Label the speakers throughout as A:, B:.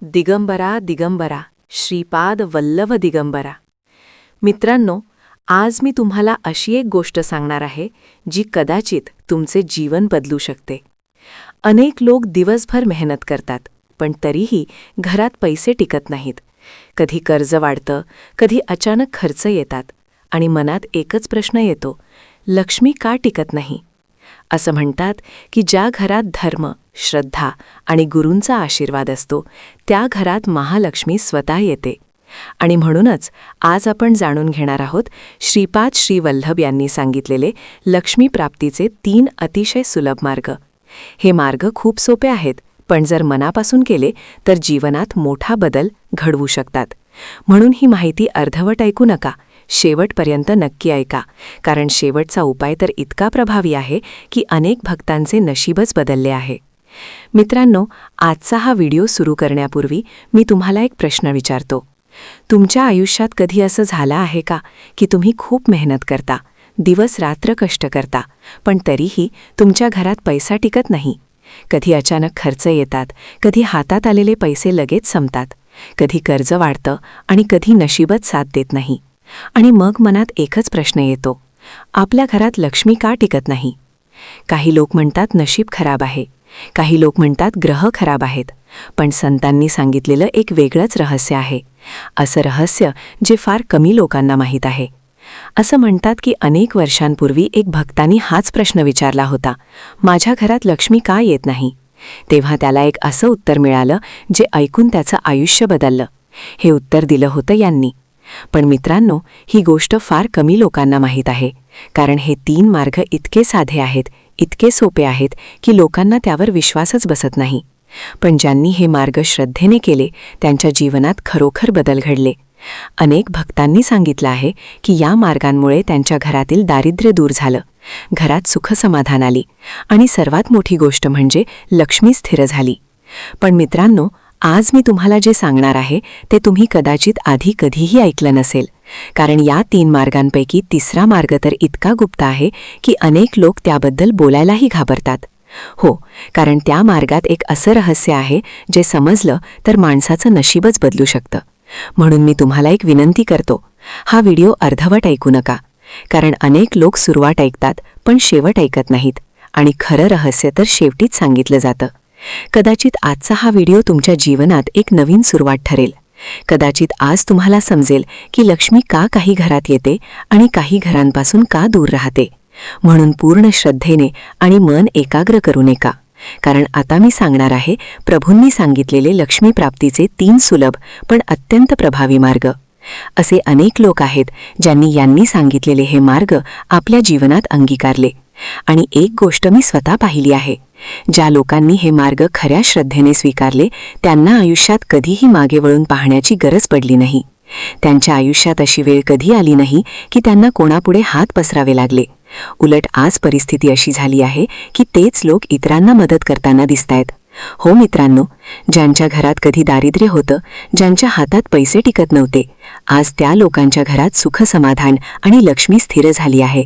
A: दिगंबरा दिगंबरा श्रीपाद वल्लभ दिगंबरा. मित्रांनो, आज मी तुम्हाला अशी एक गोष्ट सांगणार आहे जी कदाचित तुमचे जीवन बदलू शकते. अनेक लोक दिवसभर मेहनत करतात, पण तरीही घरात पैसे टिकत नाहीत. कधी कर्ज वाढतं, कधी अचानक खर्च येतात आणि मनात एकच प्रश्न येतो, लक्ष्मी का टिकत नाही? असं म्हणतात की ज्या घरात धर्म, श्रद्धा आणि गुरूंचा आशीर्वाद असतो, त्या घरात महालक्ष्मी स्वतः येते. आणि म्हणूनच आज आपण जाणून घेणार आहोत श्रीपाद श्री वल्लभ यांनी सांगितलेले लक्ष्मी प्राप्तीचे 3 अतिशय सुलभ मार्ग. हे मार्ग खूप सोपे आहेत, पण जर मनापासून केले तर जीवनात मोठा बदल घडवू शकतात. म्हणून ही माहिती अर्धवट ऐकू नका, शेवटपर्यंत नक्की ऐका, कारण शेवटचा उपाय तर इतका प्रभावी आहे की अनेक भक्तांचे नशीबच बदलले आहे. मित्रांनो, आजचा हा व्हिडिओ सुरू करण्यापूर्वी मी तुम्हाला एक प्रश्न विचारतो. तुमच्या आयुष्यात कधी असं झालं आहे का की तुम्ही खूप मेहनत करता, दिवस रात्र कष्ट करता, पण तरीही तुमच्या घरात पैसा टिकत नाही? कधी अचानक खर्च येतात, कधी हातात आलेले पैसे लगेच संपतात, कधी कर्ज वाढतं आणि कधी नशीबच साथ देत नाही. आणि मग मनात एकच प्रश्न येतो, आपल्या घरात लक्ष्मी का टिकत नाही? काही लोक म्हणतात नशीब खराब आहे, काही लोक म्हणतात ग्रह खराब आहेत, पण संतांनी सांगितलेलं एक वेगळंच रहस्य आहे. असं रहस्य जे फार कमी लोकांना माहीत आहे. असं म्हणतात की अनेक वर्षांपूर्वी एक भक्तानी हाच प्रश्न विचारला होता, माझ्या घरात लक्ष्मी का येत नाही? तेव्हा त्याला एक असं उत्तर मिळालं जे ऐकून त्याचं आयुष्य बदललं. हे उत्तर दिलं होतं यांनी. पण मित्रांनो, ही गोष्ट फार कमी लोकांना माहीत आहे, कारण हे 3 मार्ग इतके साधे आहेत, इतके सोपे आहेत की लोकांना त्यावर विश्वासच बसत नाही. पण ज्यांनी हे मार्ग श्रद्धेने केले त्यांच्या जीवनात खरोखर बदल घडले. अनेक भक्तांनी सांगितलं आहे की या मार्गांमुळे त्यांच्या घरातील दारिद्र्य दूर झालं, घरात सुखसमाधान आली आणि सर्वात मोठी गोष्ट म्हणजे लक्ष्मी स्थिर झाली. पण मित्रांनो, आज मी तुम्हाला जे सांगणार आहे ते तुम्ही कदाचित आधी कधीही ऐकलं नसेल, कारण या 3 मार्गांपैकी तिसरा मार्ग तर इतका गुप्त आहे की अनेक लोक त्याबद्दल बोलायलाही घाबरतात. हो, कारण त्या मार्गात एक असं रहस्य आहे जे समजलं तर माणसाचं नशीबच बदलू शकतं. म्हणून मी तुम्हाला एक विनंती करतो, हा व्हिडिओ अर्धवट ऐकू नका, कारण अनेक लोक सुरुवात ऐकतात पण शेवट ऐकत नाहीत आणि खरं रहस्य तर शेवटीच सांगितलं जातं. कदाचित आजचा हा व्हिडिओ तुमच्या जीवनात एक नवीन सुरुवात ठरेल. कदाचित आज तुम्हाला समजेल की लक्ष्मी का काही घरात येते आणि काही घरांपासून का दूर राहते. म्हणून पूर्ण श्रद्धेने आणि मन एकाग्र करून ऐका, कारण आता मी सांगणार आहे प्रभूंनी सांगितलेले लक्ष्मी प्राप्तीचे 3 सुलभ पण अत्यंत प्रभावी मार्ग. असे अनेक लोक आहेत ज्यांनी सांगितलेले हे मार्ग आपल्या जीवनात अंगीकारले. आणि एक गोष्ट मी स्वतः पाहिली आहे, ज्या लोकांनी हे मार्ग खऱ्या श्रद्धेने स्वीकारले त्यांना आयुष्यात कधीही मागे वळून पाहण्याची गरज पडली नाही. त्यांच्या आयुष्यात अशी वेळ कधी आली नाही की त्यांना कोणापुढे हात पसरावे लागले. उलट आज परिस्थिती अशी झाली आहे की तेच लोक इतरांना मदत करताना दिसतायत. हो मित्रांनो, ज्यांच्या घरात कधी दारिद्र्य होतं, ज्यांच्या हातात पैसे टिकत नव्हते, आज त्या लोकांच्या घरात सुखसमाधान आणि लक्ष्मी स्थिर झाली आहे.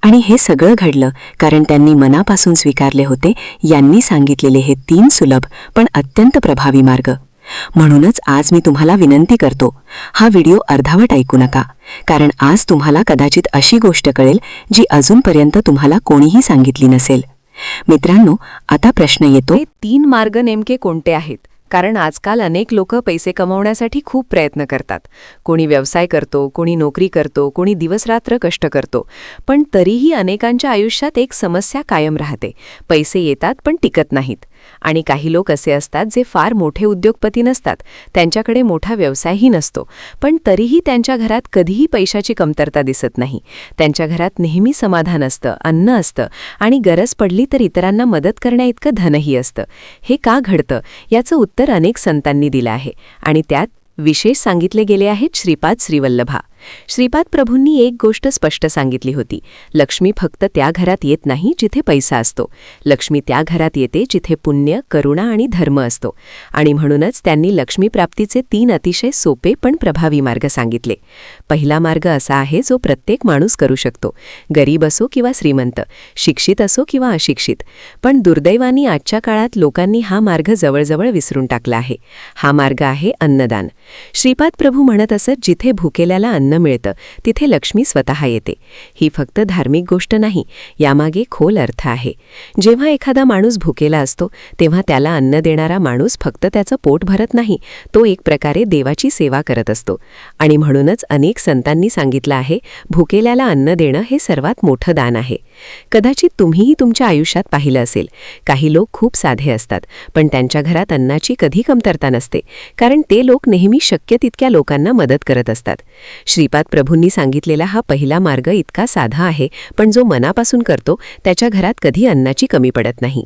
A: आणि हे सगळं घडलं कारण त्यांनी मनापासून स्वीकारले होते यांनी सांगितलेले हे 3 सुलभ पण अत्यंत प्रभावी मार्ग. म्हणूनच आज मी तुम्हाला विनंती करतो, हा व्हिडिओ अर्धवट ऐकू नका, कारण आज तुम्हाला कदाचित अशी गोष्ट कळेल जी अजूनपर्यंत तुम्हाला कोणीही सांगितली नसेल. मित्रांनो, आता प्रश्न येतो,
B: 3 मार्ग नेमके कोणते आहेत? कारण आजकाल अनेक लोक पैसे कमवण्यासाठी खूप प्रयत्न करतात. कोणी व्यवसाय करतो, कोणी नोकरी करतो, कोणी दिवसरात्र कष्ट करतो, पण तरीही अनेकांच्या आयुष्यात एक समस्या कायम राहते, पैसे येतात पण टिकत नाहीत. आणि काही लोक असे असतात जे फार मोठे उद्योगपती नसतात, त्यांच्याकडे मोठा व्यवसायही नसतो, पण तरीही त्यांच्या घरात कधीही पैशाची कमतरता दिसत नाही. त्यांच्या घरात नेहमी समाधान असतं, अन्न असतं आणि गरज पडली तर इतरांना मदत करण्याइतकं धनही असतं. हे का घडतं याचं उत्तर अनेक संतांनी दिलं आहे आणि त्यात विशेष सांगितले गेले आहेत श्रीपाद श्री वल्लभा. श्रीपाद प्रभूंनी एक गोष्ट स्पष्ट सांगितली होती, लक्ष्मी फक्त त्या घरात येत नाही जिथे पैसा असतो, लक्ष्मी त्या घरात येते जिथे पुण्य, करुणा आणि धर्म असतो. आणि म्हणूनच त्यांनी लक्ष्मीप्राप्तीचे 3 अतिशय सोपे पण प्रभावी मार्ग सांगितले. पहिला मार्ग असा आहे जो प्रत्येक माणूस करू शकतो, गरीब असो किंवा श्रीमंत, शिक्षित असो किंवा अशिक्षित. पण दुर्दैवाने आजच्या काळात लोकांनी हा मार्ग जवळजवळ विसरून टाकला आहे. हा मार्ग आहे अन्नदान. श्रीपाद प्रभू म्हणत असत, जिथे भुकेल्याला अन्न मिळतं तिथे लक्ष्मी स्वतः येते. ही फक्त धार्मिक गोष्ट नाही, यामागे खोल अर्थ आहे. जेव्हा एखादा माणूस भुकेला असतो तेव्हा त्याला अन्न देणारा माणूस फक्त त्याचं पोट भरत नाही, तो एक प्रकारे देवाची सेवा करत असतो. आणि म्हणूनच अनेक संतांनी सांगितलं आहे, भुकेल्याला अन्न देणं हे सर्वात मोठं दान आहे. कदाचित तुम्हीही तुमच्या आयुष्यात पाहिलं असेल, काही लोक खूप साधे असतात पण त्यांच्या घरात अन्नाची कधी कमतरता नसते, कारण ते लोक नेहमी शक्य तितक्या लोकांना मदत करत असतात. श्रीपाद प्रभूंनी सांगितलेला हा पहिला मार्ग इतका साधा आहे, पण जो मनापासून करतो त्याच्या घरात कधी अन्नाची कमी पडत नाही.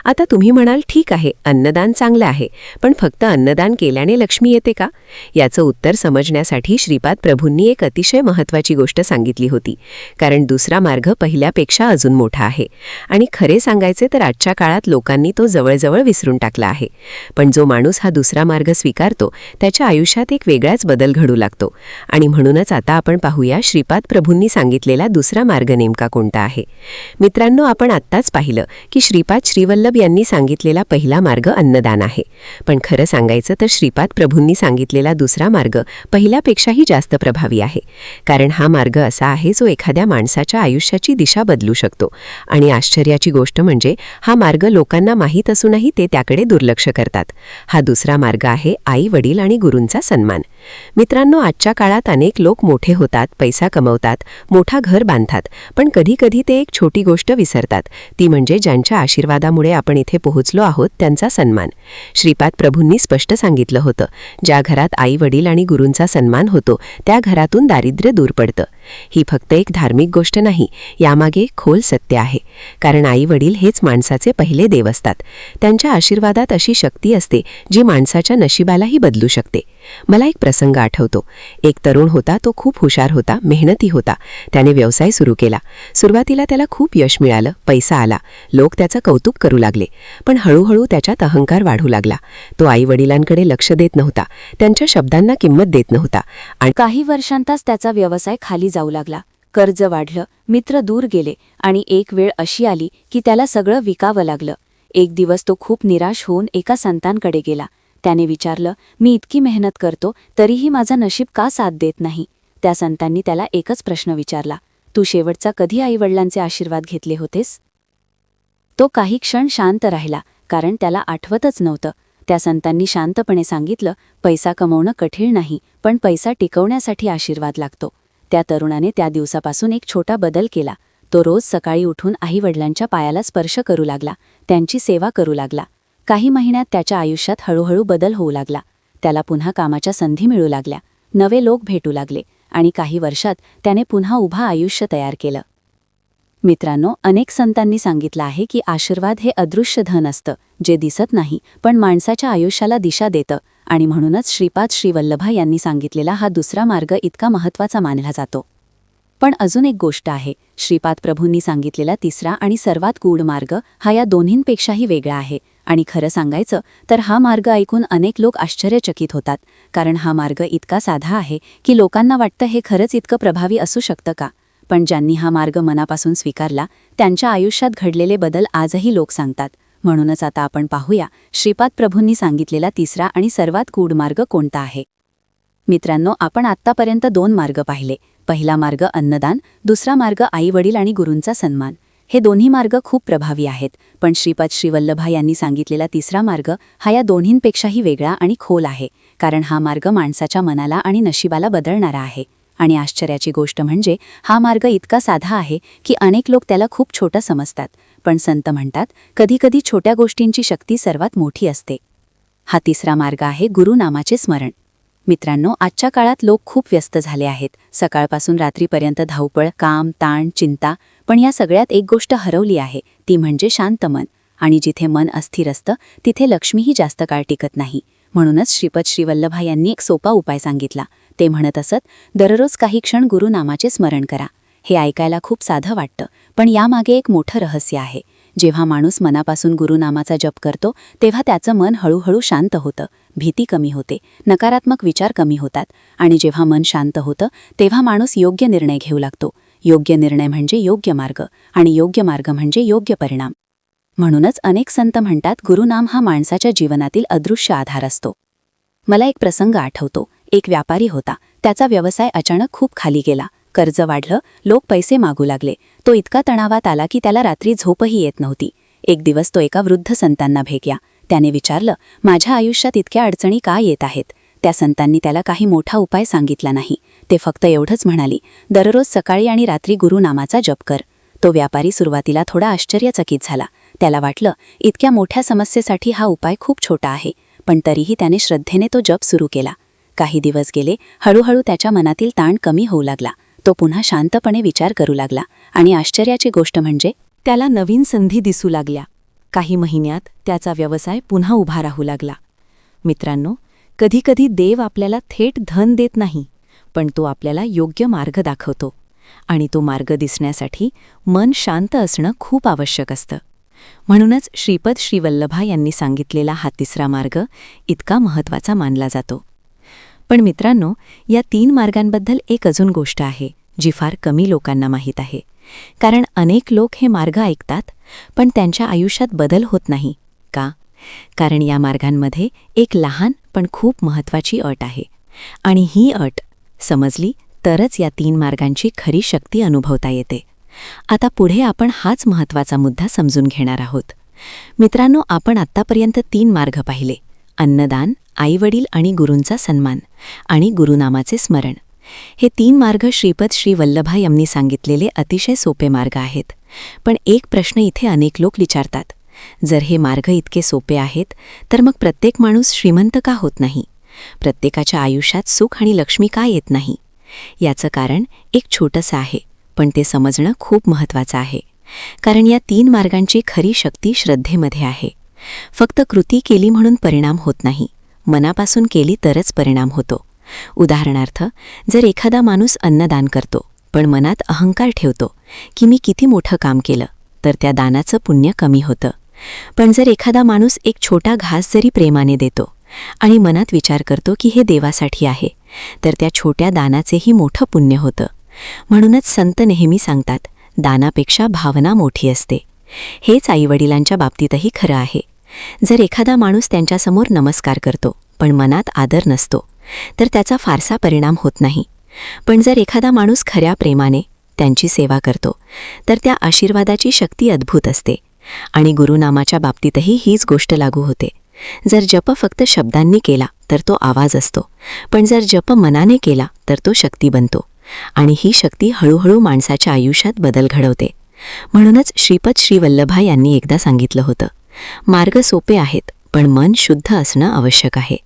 B: आता तुम्ही म्हणाल, ठीक आहे, अन्नदान चांगलं आहे, पण फक्त अन्नदान केल्याने लक्ष्मी येते का? याचं उत्तर समजण्यासाठी श्रीपाद प्रभूंनी एक अतिशय महत्त्वाची गोष्ट सांगितली होती, कारण दुसरा मार्ग पहिल्यापेक्षा अजून मोठा आहे. आणि खरे सांगायचे तर आजच्या काळात लोकांनी तो जवळजवळ विसरून टाकला आहे. पण जो माणूस हा दुसरा मार्ग स्वीकारतो त्याच्या आयुष्यात एक वेगळाच बदल घडू लागतो. आणि म्हणूनच आता आपण पाहूया श्रीपाद प्रभूंनी सांगितलेला दुसरा मार्ग नेमका कोणता आहे. मित्रांनो, आपण आत्ताच पाहिलं की श्रीपाद वल्लभ यांनी सांगितलेला पहिला मार्ग अन्नदान आहे. पण खरं सांगायचं तर श्रीपाद प्रभूंनी सांगितलेला दुसरा मार्ग पहिल्यापेक्षाही जास्त प्रभावी आहे. कारण हा मार्ग असा आहे जो एखाद्या माणसाच्या आयुष्याची दिशा बदलू शकतो. आणि आश्चर्याची गोष्ट म्हणजे हा मार्ग लोकांना माहीत असूनही ते त्याकडे दुर्लक्ष करतात. हा दुसरा मार्ग आहे आई वडील आणि गुरूंचा सन्मान. मित्रांनो, आजच्या काळात अनेक लोक मोठे होतात, पैसा कमवतात, मोठा घर बांधतात, पण कधी कधी ते एक छोटी गोष्ट विसरतात, ती म्हणजे ज्यांच्या आशीर्वादामुळे आपण इथे पोहोचलो आहोत त्यांचा सन्मान. श्रीपाद प्रभूंनी स्पष्ट सांगितलं होतं, ज्या घरात आई वडील आणि गुरूंचा सन्मान होतो त्या घरातून दारिद्र्य दूर पडतं. ही फक्त एक धार्मिक गोष्ट नाही, यामागे खोल सत्य आहे. कारण आई वडील हेच माणसाचे पहिले देव असतात. त्यांच्या आशीर्वादात अशी शक्ती असते जी माणसाच्या नशिबालाही बदलू शकते. मला एक प्रसंग आठवतो. एक तरुण होता, तो खूप हुशार होता, मेहनती होता. त्याने व्यवसाय सुरू केला. सुरुवातीला त्याला खूप यश मिळालं, पैसा आला, लोक त्याचं कौतुक करू लागले. पण हळूहळू त्याच्यात अहंकार वाढू लागला. तो आई वडिलांकडे लक्ष देत नव्हता, त्यांच्या शब्दांना किंमत देत नव्हता. आणि
C: काही वर्षांतच त्याचा व्यवसाय खाली जाऊ लागला. कर्ज वाढलं, मित्र दूर गेले आणि एक वेळ अशी आली की त्याला सगळं विकावं लागलं. एक दिवस तो खूप निराश होऊन एका संतांकडे गेला. त्याने विचारलं, मी इतकी मेहनत करतो तरीही माझं नशीब का साथ देत नाही? त्या संतांनी त्याला एकच प्रश्न विचारला, तू शेवटचा कधी आईवडिलांचे आशीर्वाद घेतले होतेस? तो काही क्षण शांत राहिला, कारण त्याला आठवतच नव्हतं. त्या संतांनी शांतपणे सांगितलं, पैसा कमवणं कठीण नाही, पण पैसा टिकवण्यासाठी आशीर्वाद लागतो. त्या तरुणाने त्या दिवसापासून एक छोटा बदल केला. तो रोज सकाळी उठून आईवडिलांच्या पायाला स्पर्श करू लागला, त्यांची सेवा करू लागला. काही महिन्यात त्याच्या आयुष्यात हळूहळू बदल होऊ लागला. त्याला पुन्हा कामाच्या संधी मिळू लागल्या, नवे लोक भेटू लागले आणि काही वर्षात त्याने पुन्हा उभं आयुष्य तयार केलं. मित्रांनो, अनेक संतांनी सांगितलं आहे की आशीर्वाद हे अदृश्य धन असतं, जे दिसत नाही पण माणसाच्या आयुष्याला दिशा देतं. आणि म्हणूनच श्री वल्लभा यांनी सांगितलेला हा दुसरा मार्ग इतका महत्त्वाचा मानला जातो. पण अजून एक गोष्ट आहे, श्रीपाद प्रभूंनी सांगितलेला तिसरा आणि सर्वात गूढ मार्ग हा या दोन्हींपेक्षाही वेगळा आहे. आणि खरं सांगायचं तर हा मार्ग ऐकून अनेक लोक आश्चर्यचकित होतात, कारण हा मार्ग इतका साधा आहे की लोकांना वाटतं हे खरंच इतकं प्रभावी असू शकतं का? पण ज्यांनी हा मार्ग मनापासून स्वीकारला त्यांच्या आयुष्यात घडलेले बदल आजही लोक सांगतात. म्हणूनच आता आपण पाहूया श्रीपाद प्रभूंनी सांगितलेला तिसरा आणि सर्वात गूढ मार्ग कोणता आहे. मित्रांनो, आपण आत्तापर्यंत 2 मार्ग पाहिले. पहिला मार्ग अन्नदान, दुसरा मार्ग आई वडील आणि गुरूंचा सन्मान. हे दोन्ही मार्ग खूप प्रभावी आहेत. पण श्री वल्लभा यांनी सांगितलेला तिसरा मार्ग हा या दोन्हींपेक्षाही वेगळा आणि खोल आहे, कारण हा मार्ग माणसाच्या मनाला आणि नशिबाला बदलणारा आहे. आणि आश्चर्याची गोष्ट म्हणजे हा मार्ग इतका साधा आहे की अनेक लोक त्याला खूप छोटा समजतात. पण संत म्हणतात, कधीकधी छोट्या गोष्टींची शक्ती सर्वात मोठी असते. हा तिसरा मार्ग आहे गुरुनामाचे स्मरण. मित्रांनो, आजच्या काळात लोक खूप व्यस्त झाले आहेत. सकाळपासून रात्रीपर्यंत धावपळ, काम, ताण, चिंता. पण या सगळ्यात एक गोष्ट हरवली आहे, ती म्हणजे शांत मन. आणि जिथे मन अस्थिर असतं तिथे लक्ष्मीही जास्त काळ टिकत नाही. म्हणूनच श्रीपद श्रीवल्लभा यांनी एक सोपा उपाय सांगितला. ते म्हणत असत, दररोज काही क्षण गुरुनामाचे स्मरण करा. हे ऐकायला खूप साधं वाटतं, पण यामागे एक मोठं रहस्य आहे. जेव्हा माणूस मनापासून गुरुनामाचा जप करतो तेव्हा त्याचं मन हळूहळू शांत होतं, भीती कमी होते, नकारात्मक विचार कमी होतात आणि जेव्हा मन शांत होतं तेव्हा माणूस योग्य निर्णय घेऊ लागतो. योग्य निर्णय म्हणजे योग्य मार्ग आणि योग्य मार्ग म्हणजे योग्य परिणाम. म्हणूनच अनेक संत म्हणतात, गुरुनाम हा माणसाच्या जीवनातील अदृश्य आधार असतो. मला एक प्रसंग आठवतो. एक व्यापारी होता. त्याचा व्यवसाय अचानक खूप खाली गेला. कर्ज वाढलं, लोक पैसे मागू लागले. तो इतका तणावात आला की त्याला रात्री झोपही येत नव्हती. एक दिवस तो एका वृद्ध संतांना भेटला. त्याने विचारलं, माझ्या आयुष्यात इतक्या अडचणी का येत आहेत? त्या संतांनी त्याला काही मोठा उपाय सांगितला नाही. ते फक्त एवढंच म्हणाली, दररोज सकाळी आणि रात्री गुरुनामाचा जप कर. तो व्यापारी सुरुवातीला थोडा आश्चर्यचकित झाला. त्याला वाटलं, इतक्या मोठ्या समस्येसाठी हा उपाय खूप छोटा आहे. पण तरीही त्याने श्रद्धेने तो जप सुरू केला. काही दिवस गेले. हळूहळू त्याच्या मनातील ताण कमी होऊ लागला. तो पुन्हा शांतपणे विचार करू लागला आणि आश्चर्याची गोष्ट म्हणजे
B: त्याला नवीन संधी दिसू लागल्या. काही महिन्यात त्याचा व्यवसाय पुन्हा उभा राहू लागला. मित्रांनो, कधीकधी देव आपल्याला थेट धन देत नाही, पण तो आपल्याला योग्य मार्ग दाखवतो. आणि तो मार्ग दिसण्यासाठी मन शांत असणं खूप आवश्यक असतं. म्हणूनच श्रीपद श्रीवल्लभा यांनी सांगितलेला हा तिसरा मार्ग इतका महत्त्वाचा मानला जातो. पण मित्रांनो, या 3 मार्गांबद्दल एक अजून गोष्ट आहे जी फार कमी लोकांना माहीत आहे. कारण अनेक लोक हे मार्ग ऐकतात, पण त्यांच्या आयुष्यात बदल होत नाही. का? कारण या मार्गांमध्ये एक लहान पण खूप महत्त्वाची अट आहे. आणि ही अट समजली तरच या 3 मार्गांची खरी शक्ती अनुभवता येते. आता पुढे आपण हाच महत्त्वाचा मुद्दा समजून घेणार आहोत. मित्रांनो, आपण आत्तापर्यंत 3 मार्ग पाहिले: अन्नदान, आईवडील आणि गुरूंचा सन्मान आणि गुरुनामाचे स्मरण. हे 3 मार्ग श्रीपद श्रीवल्लभा यांनी सांगितलेले अतिशय सोपे मार्ग आहेत. पण एक प्रश्न इथे अनेक लोक विचारतात, जर हे मार्ग इतके सोपे आहेत तर मग प्रत्येक माणूस श्रीमंत का होत नाही? प्रत्येकाच्या आयुष्यात सुख आणि लक्ष्मी का येत नाही? याचं कारण एक छोटंसं आहे, पण ते समजणं खूप महत्त्वाचं आहे. कारण या 3 मार्गांची खरी शक्ती श्रद्धेमध्ये आहे. फक्त कृती केली म्हणून परिणाम होत नाही, मनापासून केली तरच परिणाम होतो. उदाहरणार्थ, जर एखादा माणूस अन्नदान करतो पण मनात अहंकार ठेवतो की मी किती मोठं काम केलं, तर त्या दानाचं पुण्य कमी होतं. पण जर एखादा माणूस एक छोटा घास जरी प्रेमाने देतो आणि मनात विचार करतो की हे देवासाठी आहे, तर त्या छोट्या दानाचेही मोठं पुण्य होतं. म्हणूनच संत नेहमी सांगतात, दानापेक्षा भावना मोठी असते. हेच आईवडिलांच्या बाबतीतही खरं आहे. जर एखादा माणूस त्यांच्यासमोर नमस्कार करतो पण मनात आदर नसतो, तर त्याचा फारसा परिणाम होत नाही. पण जर एखादा माणूस खऱ्या प्रेमाने त्यांची सेवा करतो, तर त्या आशीर्वादाची शक्ती अद्भुत असते. आणि गुरुनामाच्या बाबतीतही हीच गोष्ट लागू होते. जर जप फक्त शब्दांनी केला तर तो आवाज असतो, पण जर जप मनाने केला तर तो शक्ती बनतो. आणि ही शक्ती हळूहळू माणसाच्या आयुष्यात बदल घडवते. म्हणूनच श्रीपद श्रीवल्लभा यांनी एकदा सांगितलं होतं, मार्ग सोपे आहेत पण मन शुद्ध असणं आवश्यक आहे.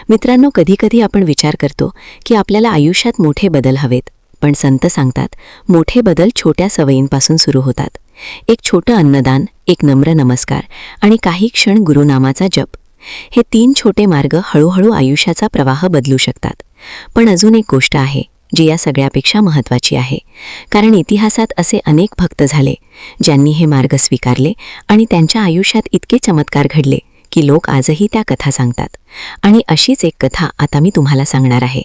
B: मित्रांनो, कधीकधी आपण विचार करतो की आपल्याला आयुष्यात मोठे बदल हवेत, पण संत सांगतात, मोठे बदल छोट्या सवयींपासून सुरू होतात. एक छोटं अन्नदान, एक नम्र नमस्कार आणि काही क्षण गुरुनामाचा जप, हे 3 छोटे मार्ग हळूहळू आयुष्याचा प्रवाह बदलू शकतात. पण अजून एक गोष्ट आहे जी या सगळ्यापेक्षा महत्त्वाची आहे. कारण इतिहासात असे अनेक भक्त झाले ज्यांनी हे मार्ग स्वीकारले आणि त्यांच्या आयुष्यात इतके चमत्कार घडले की लोक आजही त्या कथा सांगतात. आणि अशीच एक कथा आता मी तुम्हाला सांगणार आहे.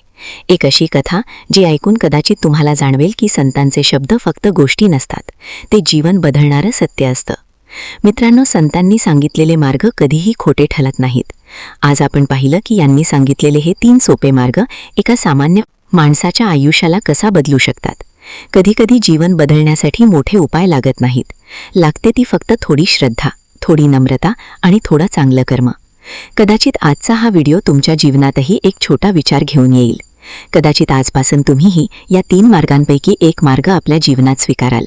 B: एक अशी कथा जी ऐकून कदाचित तुम्हाला जाणवेल की संतांचे शब्द फक्त गोष्टी नसतात, ते जीवन बदलणारं सत्य असतं. मित्रांनो, संतांनी सांगितलेले मार्ग कधीही खोटे ठरत नाहीत. आज आपण पाहिलं की यांनी सांगितलेले हे 3 सोपे मार्ग एका सामान्य माणसाच्या आयुष्याला कसा बदलू शकतात. कधीकधी जीवन बदलण्यासाठी मोठे उपाय लागत नाहीत. लागते ती फक्त थोडी श्रद्धा, थोडी नम्रता आणि थोडं चांगलं कर्म. कदाचित आजचा हा व्हिडिओ तुमच्या जीवनातही एक छोटा विचार घेऊन येईल. कदाचित आजपासून तुम्हीही या 3 मार्गांपैकी एक मार्ग आपल्या जीवनात स्वीकाराल.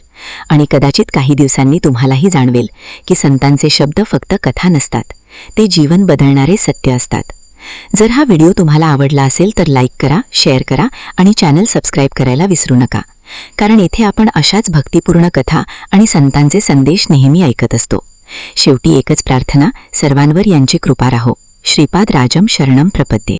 B: आणि कदाचित काही दिवसांनी तुम्हालाही जाणवेल की संतांचे शब्द फक्त कथा नसतात, ते जीवन बदलणारे सत्य असतात. जर हा व्हिडिओ तुम्हाला आवडला असेल तर लाईक करा, शेअर करा आणि चॅनल सबस्क्राईब करायला विसरू नका. कारण येथे आपण अशाच भक्तिपूर्ण कथा आणि संतांचे संदेश नेहमी ऐकत असतो. शेवटी एकच प्रार्थना, सर्वांवर यांची कृपा राहो.
C: श्रीपाद राजम शरणम प्रपद्ये.